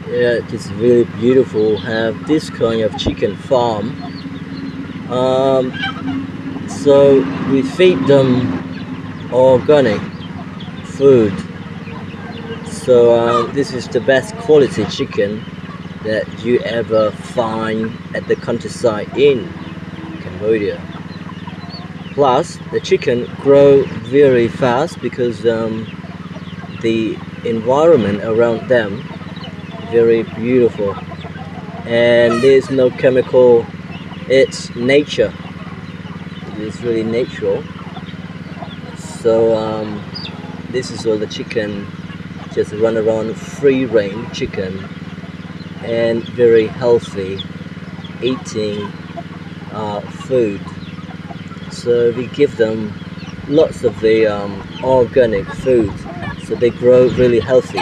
Yeah, it's really beautiful. Have this kind of chicken farm. Um, so we feed them organic food. So this is the best quality chicken that you ever find at the countryside in Cambodia. Plus, the chicken grow very fast because the environment around them very beautiful, and there's no chemical. It's nature. It is really natural. So this is all the chicken just run around free range chicken and very healthy eating food. So we give them lots of the organic food, so they grow really healthy.